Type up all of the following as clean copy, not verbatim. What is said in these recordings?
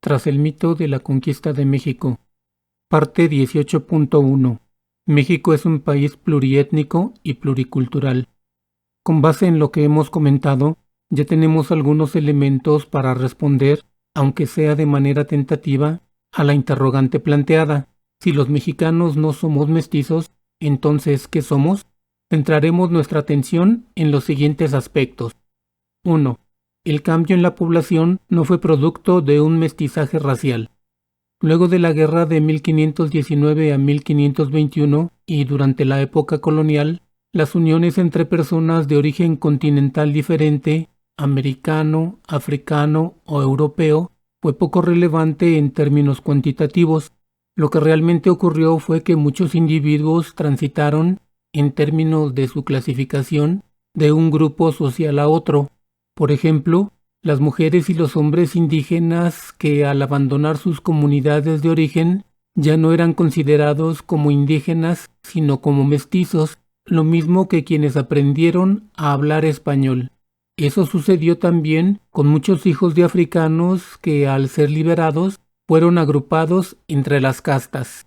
tras el mito de la conquista de México. Parte 18.1. México es un país pluriétnico y pluricultural. Con base en lo que hemos comentado, ya tenemos algunos elementos para responder, aunque sea de manera tentativa, a la interrogante planteada. Si los mexicanos no somos mestizos, entonces, ¿qué somos? Centraremos nuestra atención en los siguientes aspectos. 1. El cambio en la población no fue producto de un mestizaje racial. Luego de la guerra de 1519 a 1521 y durante la época colonial, las uniones entre personas de origen continental diferente, americano, africano o europeo, fue poco relevante en términos cuantitativos. Lo que realmente ocurrió fue que muchos individuos transitaron, en términos de su clasificación, de un grupo social a otro. Por ejemplo, las mujeres y los hombres indígenas que al abandonar sus comunidades de origen ya no eran considerados como indígenas sino como mestizos, lo mismo que quienes aprendieron a hablar español. Eso sucedió también con muchos hijos de africanos que al ser liberados fueron agrupados entre las castas.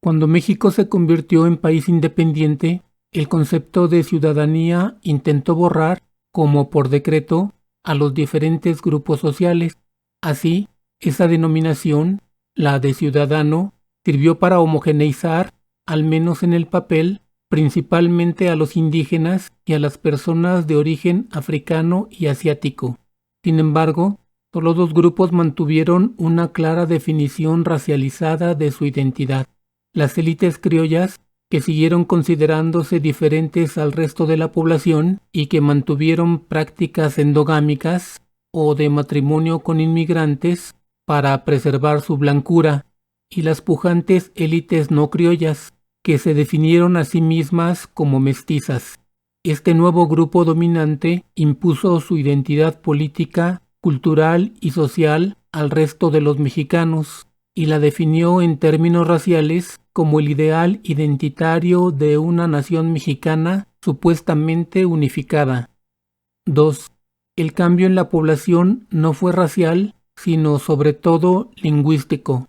Cuando México se convirtió en país independiente, el concepto de ciudadanía intentó borrar, como por decreto, a los diferentes grupos sociales. Así, esa denominación, la de ciudadano, sirvió para homogeneizar, al menos en el papel, principalmente a los indígenas y a las personas de origen africano y asiático. Sin embargo, solo dos grupos mantuvieron una clara definición racializada de su identidad: las élites criollas, que siguieron considerándose diferentes al resto de la población y que mantuvieron prácticas endogámicas o de matrimonio con inmigrantes para preservar su blancura, y las pujantes élites no criollas, que se definieron a sí mismas como mestizas. Este nuevo grupo dominante impuso su identidad política, cultural y social al resto de los mexicanos, y la definió en términos raciales como el ideal identitario de una nación mexicana supuestamente unificada. 2. El cambio en la población no fue racial, sino sobre todo lingüístico.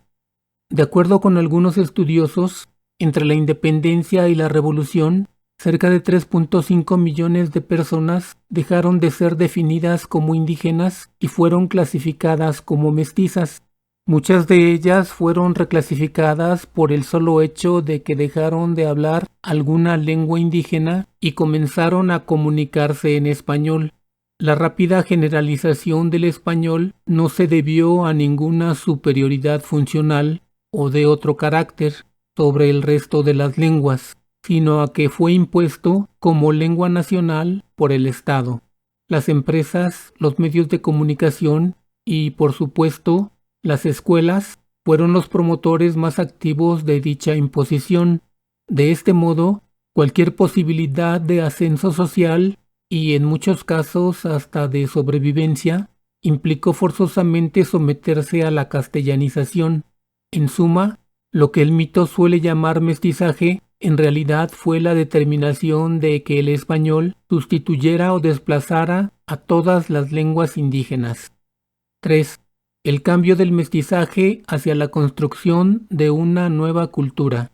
De acuerdo con algunos estudiosos, entre la independencia y la revolución, cerca de 3.5 millones de personas dejaron de ser definidas como indígenas y fueron clasificadas como mestizas. Muchas de ellas fueron reclasificadas por el solo hecho de que dejaron de hablar alguna lengua indígena y comenzaron a comunicarse en español. La rápida generalización del español no se debió a ninguna superioridad funcional o de otro carácter sobre el resto de las lenguas, sino a que fue impuesto como lengua nacional por el Estado. Las empresas, los medios de comunicación y, por supuesto, las escuelas fueron los promotores más activos de dicha imposición. De este modo, cualquier posibilidad de ascenso social y en muchos casos hasta de sobrevivencia implicó forzosamente someterse a la castellanización. En suma, lo que el mito suele llamar mestizaje en realidad fue la determinación de que el español sustituyera o desplazara a todas las lenguas indígenas. 3. El cambio del mestizaje hacia la construcción de una nueva cultura.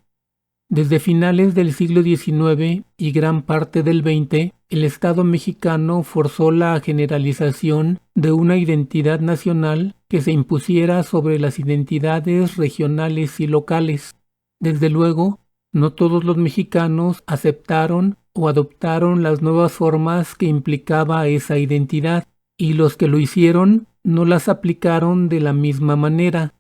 Desde finales del siglo XIX y gran parte del XX, el Estado mexicano forzó la generalización de una identidad nacional que se impusiera sobre las identidades regionales y locales. Desde luego, no todos los mexicanos aceptaron o adoptaron las nuevas formas que implicaba esa identidad, y los que lo hicieron no las aplicaron de la misma manera.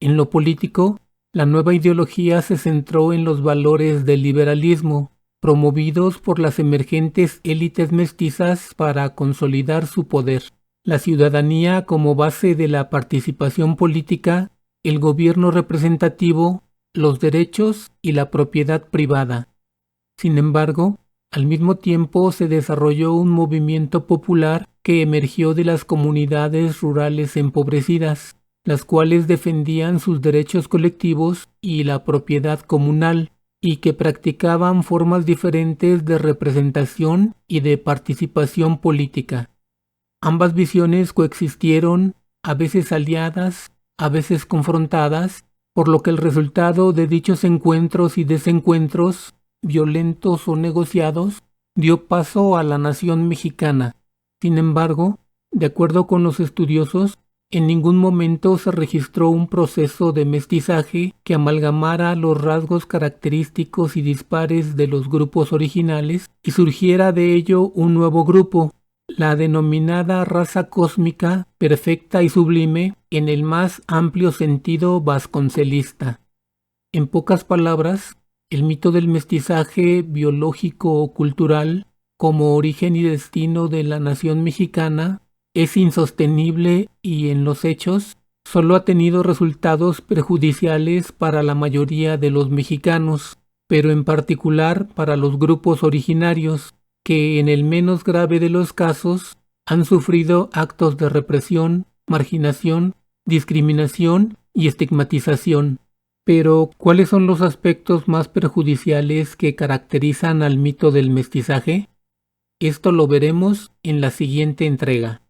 En lo político, la nueva ideología se centró en los valores del liberalismo, promovidos por las emergentes élites mestizas para consolidar su poder. La ciudadanía como base de la participación política, el gobierno representativo, los derechos y la propiedad privada. Sin embargo, al mismo tiempo se desarrolló un movimiento popular que emergió de las comunidades rurales empobrecidas, las cuales defendían sus derechos colectivos y la propiedad comunal, y que practicaban formas diferentes de representación y de participación política. Ambas visiones coexistieron, a veces aliadas, a veces confrontadas, por lo que el resultado de dichos encuentros y desencuentros, violentos o negociados, dio paso a la nación mexicana. Sin embargo, de acuerdo con los estudiosos, en ningún momento se registró un proceso de mestizaje que amalgamara los rasgos característicos y dispares de los grupos originales y surgiera de ello un nuevo grupo, la denominada raza cósmica, perfecta y sublime en el más amplio sentido vasconcelista. En pocas palabras, el mito del mestizaje biológico o cultural, como origen y destino de la nación mexicana, es insostenible y en los hechos solo ha tenido resultados perjudiciales para la mayoría de los mexicanos, pero en particular para los grupos originarios, que en el menos grave de los casos han sufrido actos de represión, marginación, discriminación y estigmatización. Pero, ¿cuáles son los aspectos más perjudiciales que caracterizan al mito del mestizaje? Esto lo veremos en la siguiente entrega.